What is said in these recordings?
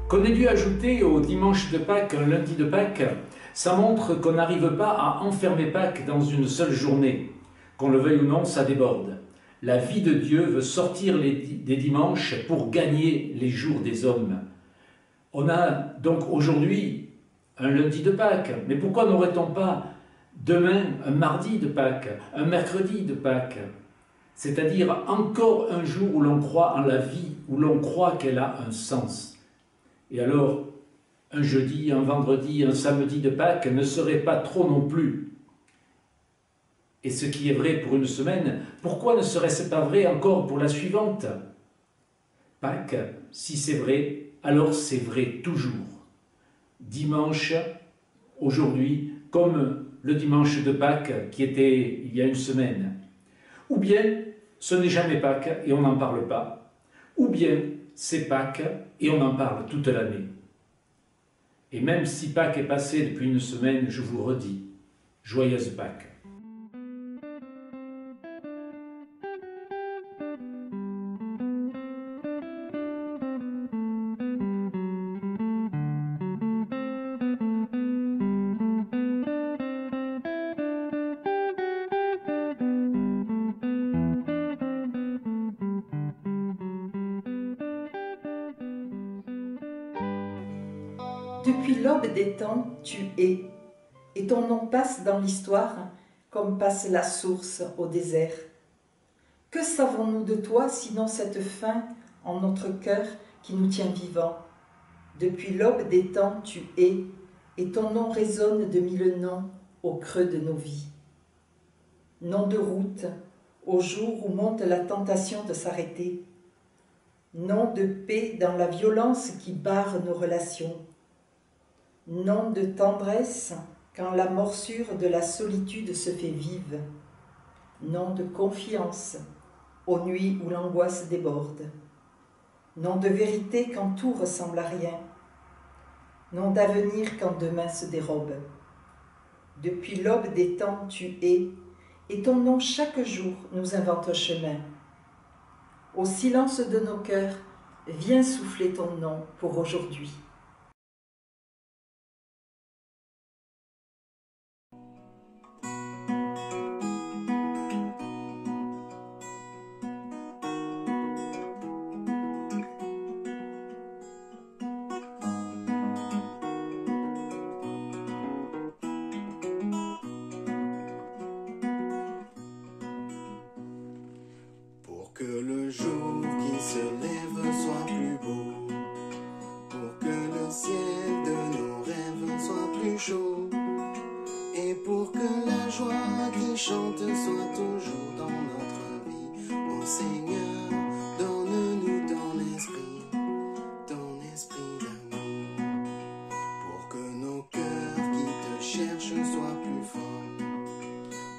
Qu'on ait dû ajouter au dimanche de Pâques un lundi de Pâques, ça montre qu'on n'arrive pas à enfermer Pâques dans une seule journée. Qu'on le veuille ou non, ça déborde. La vie de Dieu veut sortir des dimanches pour gagner les jours des hommes. On a donc aujourd'hui un lundi de Pâques, mais pourquoi n'aurait-on pas demain un mardi de Pâques, un mercredi de Pâques? C'est-à-dire encore un jour où l'on croit en la vie, où l'on croit qu'elle a un sens. Et alors, un jeudi, un vendredi, un samedi de Pâques ne serait pas trop non plus. Et ce qui est vrai pour une semaine, pourquoi ne serait-ce pas vrai encore pour la suivante? Pâques, si c'est vrai, alors c'est vrai toujours. Dimanche, aujourd'hui, comme le dimanche de Pâques qui était il y a une semaine. Ou bien, ce n'est jamais Pâques et on n'en parle pas. Ou bien, c'est Pâques et on en parle toute l'année. Et même si Pâques est passé depuis une semaine, je vous redis, joyeuse Pâques. Depuis l'aube des temps, tu es, et ton nom passe dans l'histoire comme passe la source au désert. Que savons-nous de toi sinon cette faim en notre cœur qui nous tient vivants? Depuis l'aube des temps, tu es, et ton nom résonne de mille noms au creux de nos vies. Nom de route, au jour où monte la tentation de s'arrêter. Nom de paix dans la violence qui barre nos relations. Nom de tendresse quand la morsure de la solitude se fait vive. Nom de confiance aux nuits où l'angoisse déborde. Nom de vérité quand tout ressemble à rien. Nom d'avenir quand demain se dérobe. Depuis l'aube des temps, tu es, et ton nom chaque jour nous invente un chemin. Au silence de nos cœurs, viens souffler ton nom pour aujourd'hui. Que le jour qui se lève soit plus beau, pour que le ciel de nos rêves soit plus chaud, et pour que la joie qui chante soit toujours dans notre vie. Ô Seigneur, donne-nous ton esprit d'amour, pour que nos cœurs qui te cherchent soient plus forts,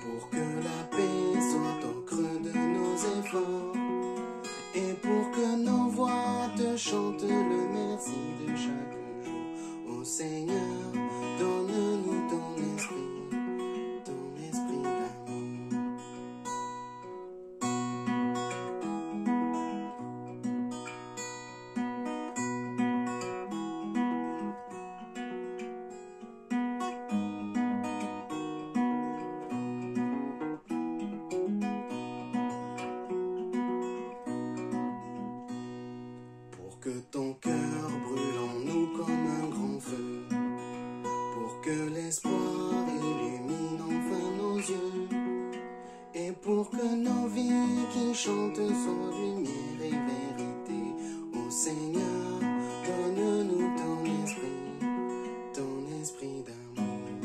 pour que la paix soit au creux de nos efforts, et pour que nos voix pour que nos vies qui chantent soient lumière et vérité. Ô Seigneur, donne-nous ton esprit d'amour.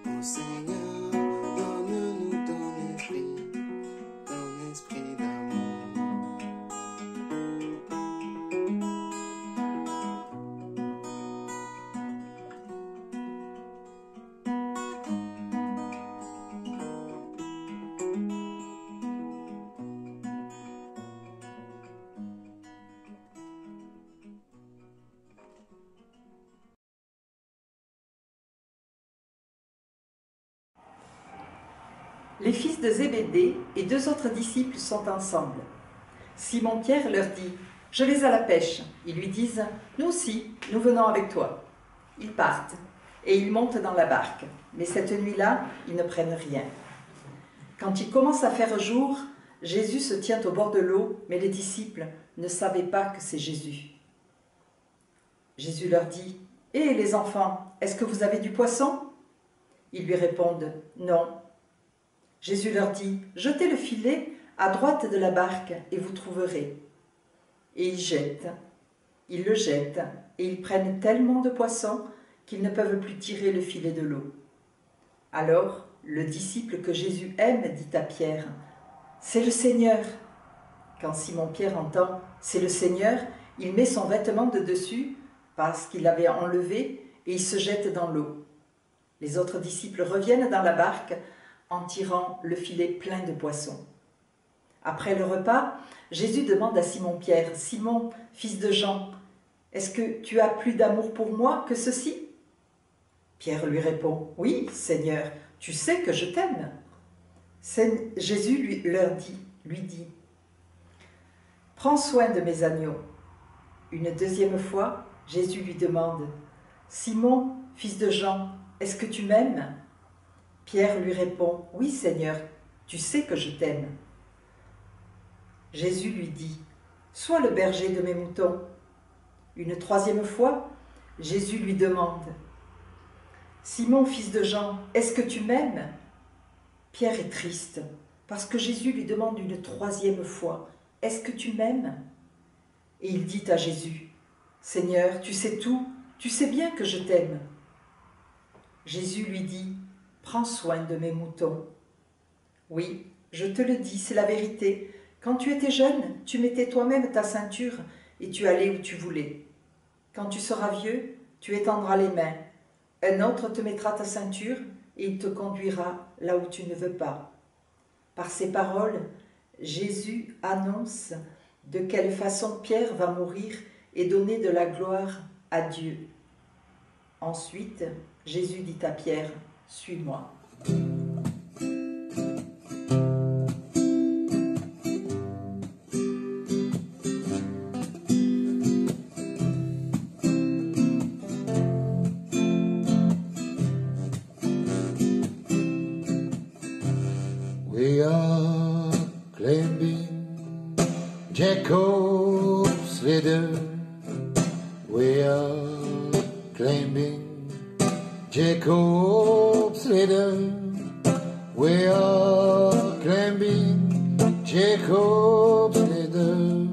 Ô Seigneur, donne-nous ton esprit d'amour. Les fils de Zébédée et 2 autres disciples sont ensemble. Simon-Pierre leur dit « Je vais à la pêche ». Ils lui disent « Nous aussi, nous venons avec toi ». Ils partent et ils montent dans la barque. Mais cette nuit-là, ils ne prennent rien. Quand il commence à faire jour, Jésus se tient au bord de l'eau, mais les disciples ne savaient pas que c'est Jésus. Jésus leur dit « Hé les enfants, est-ce que vous avez du poisson ?» Ils lui répondent « Non ». Jésus leur dit « Jetez le filet à droite de la barque et vous trouverez. » Et ils le jettent et ils prennent tellement de poissons qu'ils ne peuvent plus tirer le filet de l'eau. Alors le disciple que Jésus aime dit à Pierre « C'est le Seigneur !» Quand Simon-Pierre entend « C'est le Seigneur », il met son vêtement de dessus parce qu'il l'avait enlevé et il se jette dans l'eau. Les autres disciples reviennent dans la barque en tirant le filet plein de poissons. Après le repas, Jésus demande à Simon-Pierre « Simon, fils de Jean, est-ce que tu as plus d'amour pour moi que ceci ?» Pierre lui répond « Oui, Seigneur, tu sais que je t'aime. » Jésus lui dit « Prends soin de mes agneaux. » Une deuxième fois, Jésus lui demande « Simon, fils de Jean, est-ce que tu m'aimes ?» Pierre lui répond « Oui, Seigneur, tu sais que je t'aime. » Jésus lui dit « Sois le berger de mes moutons. » Une troisième fois, Jésus lui demande « Simon, fils de Jean, est-ce que tu m'aimes ?» Pierre est triste parce que Jésus lui demande une troisième fois « Est-ce que tu m'aimes ?» Et il dit à Jésus « Seigneur, tu sais tout, tu sais bien que je t'aime. » Jésus lui dit « Prends soin de mes moutons. » Oui, je te le dis, c'est la vérité. Quand tu étais jeune, tu mettais toi-même ta ceinture et tu allais où tu voulais. Quand tu seras vieux, tu étendras les mains. Un autre te mettra ta ceinture et il te conduira là où tu ne veux pas. Par ces paroles, Jésus annonce de quelle façon Pierre va mourir et donner de la gloire à Dieu. Ensuite, Jésus dit à Pierre, « Suis-moi. » We are climbing Jacob's ladder. We are climbing Jacob's ladder. We are climbing Jacob's ladder.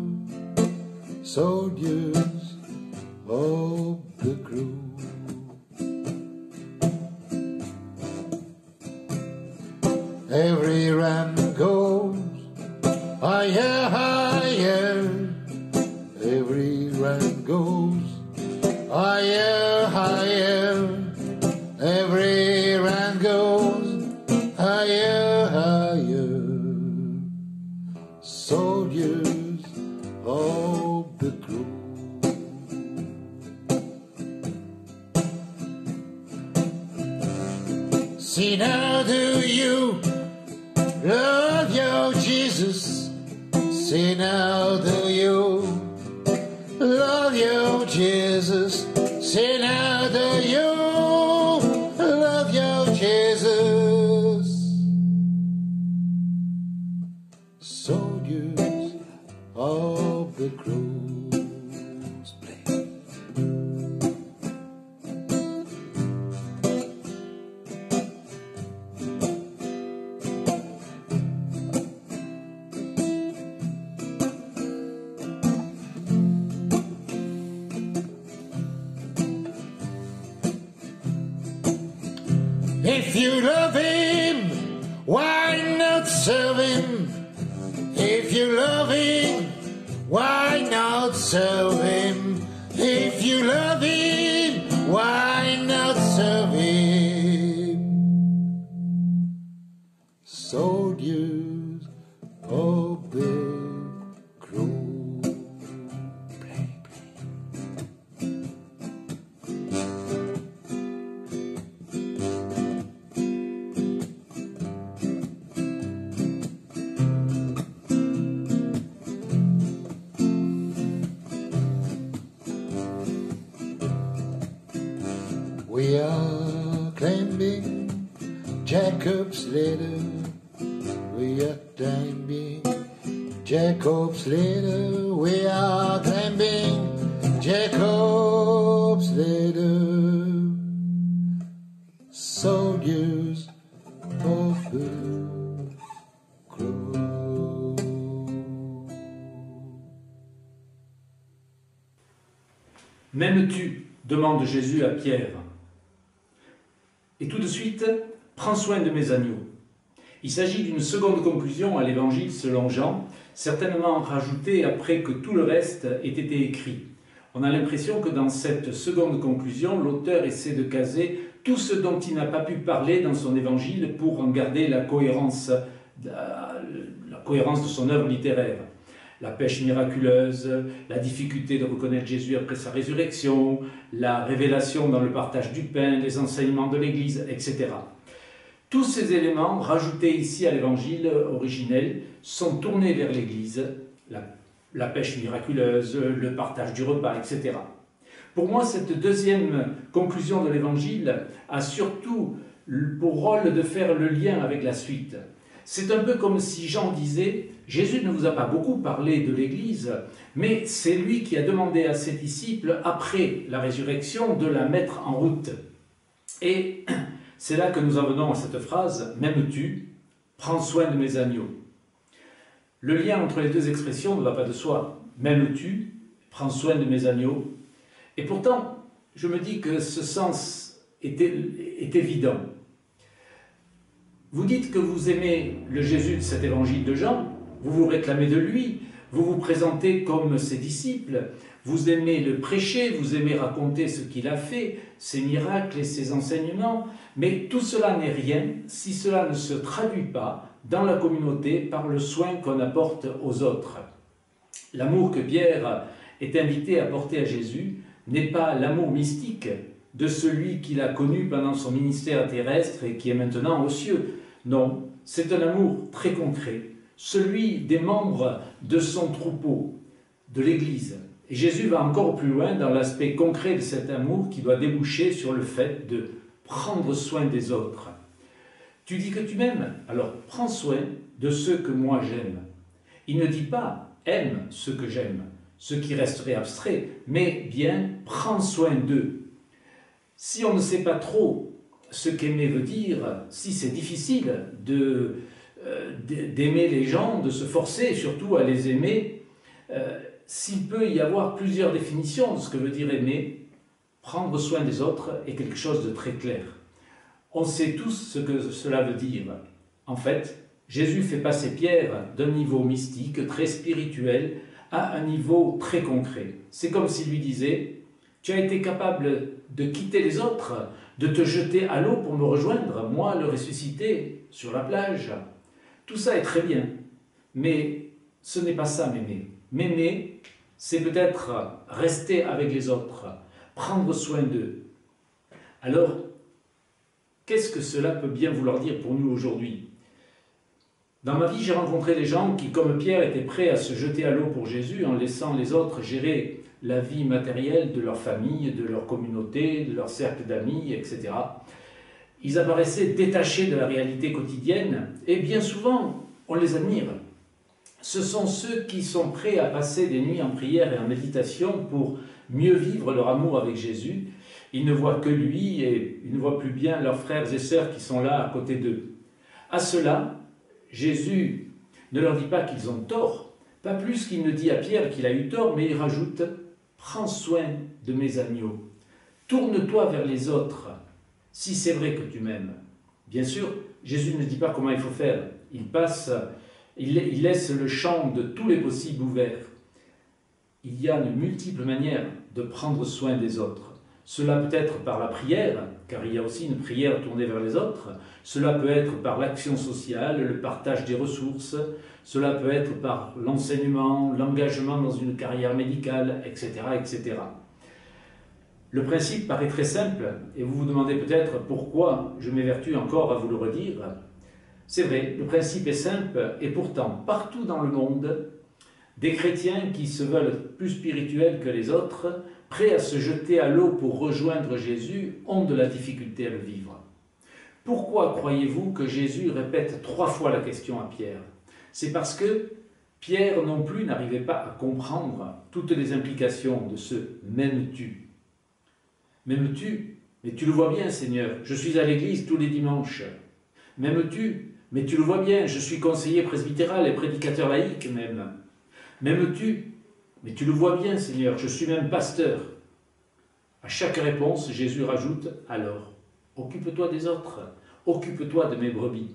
Soldiers of the crew. Every ram goes higher, higher. Every ram goes higher, higher. Every ram goes higher, higher. Soldiers of the crew. See now, do you love your Jesus? Say now, do you love your Jesus? Say now, do you love your Jesus? Soldiers of the cross play. If you love him, why not serve him? If you love him, why not serve him? If you love him, why not serve him? Soldiers of the cross. Play, play. We are climbing Jacob's ladder. We are climbing Jacob's ladder. We are climbing Jacob's ladder. Soldiers of the cross. M'aimes-tu? Demande Jésus à Pierre. Et tout de suite, prends soin de mes agneaux. Il s'agit d'une seconde conclusion à l'évangile selon Jean, certainement rajoutée après que tout le reste ait été écrit. On a l'impression que dans cette seconde conclusion, l'auteur essaie de caser tout ce dont il n'a pas pu parler dans son évangile pour en garder la cohérence de son œuvre littéraire. La pêche miraculeuse, la difficulté de reconnaître Jésus après sa résurrection, la révélation dans le partage du pain, les enseignements de l'Église, etc. Tous ces éléments, rajoutés ici à l'évangile originel, sont tournés vers l'Église, la pêche miraculeuse, le partage du repas, etc. Pour moi, cette deuxième conclusion de l'évangile a surtout pour rôle de faire le lien avec la suite. C'est un peu comme si Jean disait « Jésus ne vous a pas beaucoup parlé de l'Église, mais c'est lui qui a demandé à ses disciples, après la résurrection, de la mettre en route. » Et c'est là que nous en venons à cette phrase « M'aimes-tu? Prends soin de mes agneaux. » Le lien entre les deux expressions ne va pas de soi. « M'aimes-tu? Prends soin de mes agneaux. » Et pourtant, je me dis que ce sens est évident. Vous dites que vous aimez le Jésus de cet évangile de Jean, vous vous réclamez de lui, vous vous présentez comme ses disciples, vous aimez le prêcher, vous aimez raconter ce qu'il a fait, ses miracles et ses enseignements, mais tout cela n'est rien si cela ne se traduit pas dans la communauté par le soin qu'on apporte aux autres. L'amour que Pierre est invité à porter à Jésus n'est pas l'amour mystique de celui qu'il a connu pendant son ministère terrestre et qui est maintenant aux cieux. Non, c'est un amour très concret, celui des membres de son troupeau, de l'Église. Et Jésus va encore plus loin dans l'aspect concret de cet amour qui doit déboucher sur le fait de prendre soin des autres. Tu dis que tu m'aimes, alors prends soin de ceux que moi j'aime. Il ne dit pas « aime ceux que j'aime », ce qui resterait abstrait, mais bien « prends soin d'eux ». Si on ne sait pas trop ce qu'aimer veut dire, si c'est difficile d'aimer les gens, de se forcer surtout à les aimer, s'il peut y avoir plusieurs définitions de ce que veut dire aimer, prendre soin des autres est quelque chose de très clair. On sait tous ce que cela veut dire. En fait, Jésus fait passer Pierre d'un niveau mystique, très spirituel, à un niveau très concret. C'est comme s'il lui disait « Tu as été capable de quitter les autres, de te jeter à l'eau pour me rejoindre, moi le ressuscité, sur la plage. Tout ça est très bien, mais ce n'est pas ça m'aimer. M'aimer, c'est peut-être rester avec les autres, prendre soin d'eux. » Alors, qu'est-ce que cela peut bien vouloir dire pour nous aujourd'hui? Dans ma vie, j'ai rencontré des gens qui, comme Pierre, étaient prêts à se jeter à l'eau pour Jésus en laissant les autres gérer la vie matérielle de leur famille, de leur communauté, de leur cercle d'amis, etc. Ils apparaissaient détachés de la réalité quotidienne et bien souvent, on les admire. Ce sont ceux qui sont prêts à passer des nuits en prière et en méditation pour mieux vivre leur amour avec Jésus. Ils ne voient que lui et ils ne voient plus bien leurs frères et sœurs qui sont là à côté d'eux. À cela, Jésus ne leur dit pas qu'ils ont tort, pas plus qu'il ne dit à Pierre qu'il a eu tort, mais il rajoute « Prends soin de mes agneaux, tourne-toi vers les autres, si c'est vrai que tu m'aimes. » Bien sûr, Jésus ne dit pas comment il faut faire. Il laisse le champ de tous les possibles ouvert. Il y a de multiples manières de prendre soin des autres. Cela peut être par la prière, car il y a aussi une prière tournée vers les autres. Cela peut être par l'action sociale, le partage des ressources. Cela peut être par l'enseignement, l'engagement dans une carrière médicale, etc., etc. Le principe paraît très simple, et vous vous demandez peut-être pourquoi je m'évertue encore à vous le redire. C'est vrai, le principe est simple, et pourtant, partout dans le monde, des chrétiens qui se veulent plus spirituels que les autres, prêts à se jeter à l'eau pour rejoindre Jésus, ont de la difficulté à le vivre. Pourquoi croyez-vous que Jésus répète 3 fois la question à Pierre? C'est parce que Pierre non plus n'arrivait pas à comprendre toutes les implications de ce « m'aimes-tu ». M'aimes-tu? Mais tu le vois bien, Seigneur, je suis à l'église tous les dimanches. M'aimes-tu? Mais tu le vois bien, je suis conseiller presbytéral et prédicateur laïque même. M'aimes-tu? Mais tu le vois bien, Seigneur, je suis même pasteur. À chaque réponse, Jésus rajoute « alors, occupe-toi des autres, occupe-toi de mes brebis ».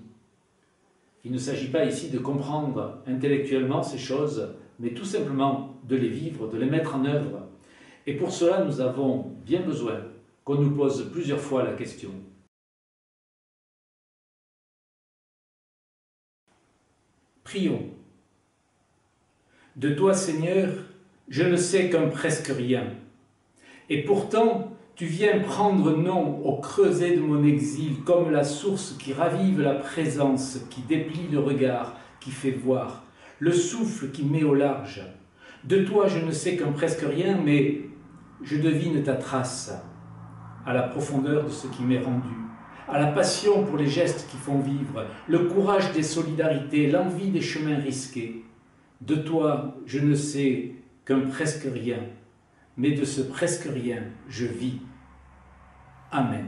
Il ne s'agit pas ici de comprendre intellectuellement ces choses, mais tout simplement de les vivre, de les mettre en œuvre. Et pour cela, nous avons bien besoin qu'on nous pose plusieurs fois la question. Prions. De toi, Seigneur, je ne sais qu'un presque rien. Et pourtant, tu viens prendre nom au creuset de mon exil, comme la source qui ravive la présence, qui déplie le regard, qui fait voir, le souffle qui met au large. De toi, je ne sais qu'un presque rien, mais je devine ta trace, à la profondeur de ce qui m'est rendu, à la passion pour les gestes qui font vivre, le courage des solidarités, l'envie des chemins risqués. De toi, je ne sais qu'un presque rien, mais de ce presque rien, je vis. Amen.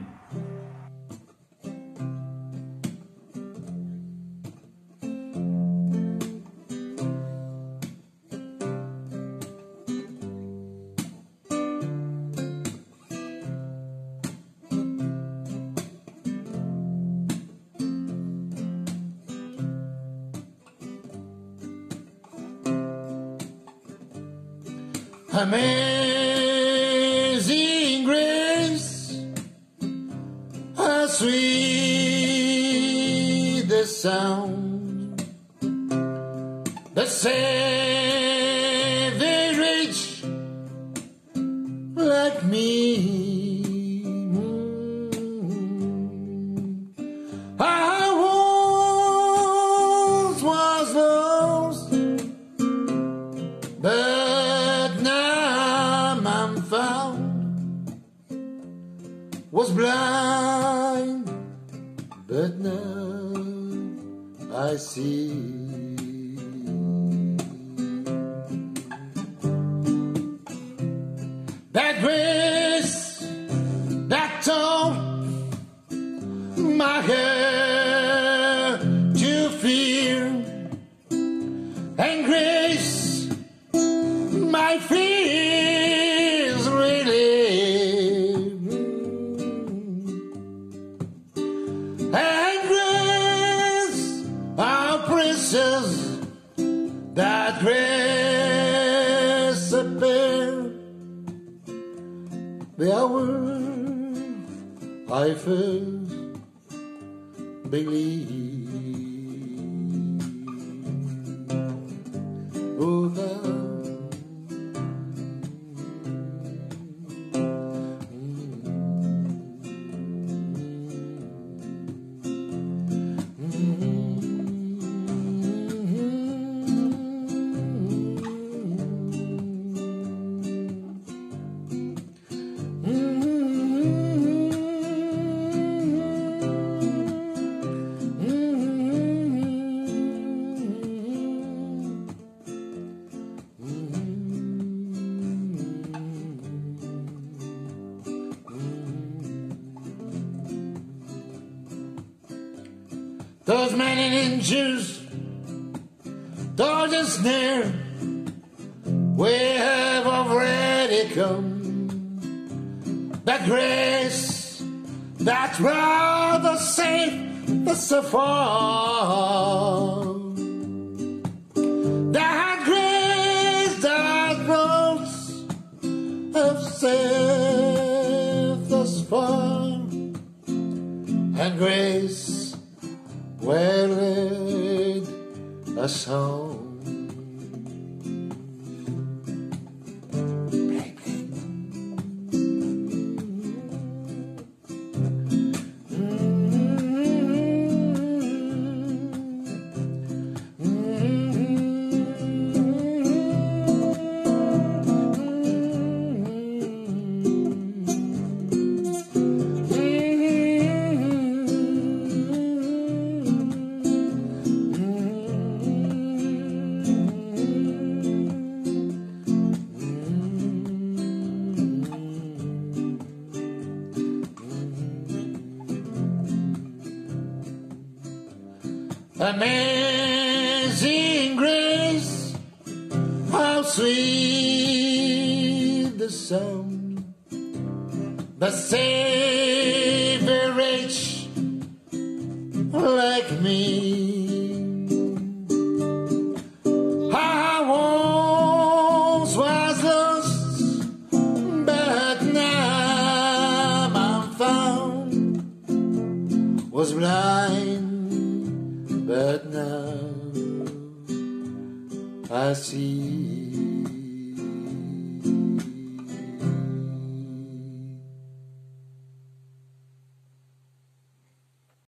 Amazing grace, how sweet the sound that saved a wretch like me. I once was lost, but now I'm found. Was blind, but now I see. That grace that taught my heart to fear, and grace my fears relieved, and grace how precious that grace appeared the hour I first believed. Oh, those many ninjas, those a snare, we have already come. That grace that's rather safe the saffron. That grace that rose have saved us from, and grace will lead us home. Amazing grace, how sweet the sound that saved a wretch like me. I once was lost, but now I'm found, was blind, but now I see.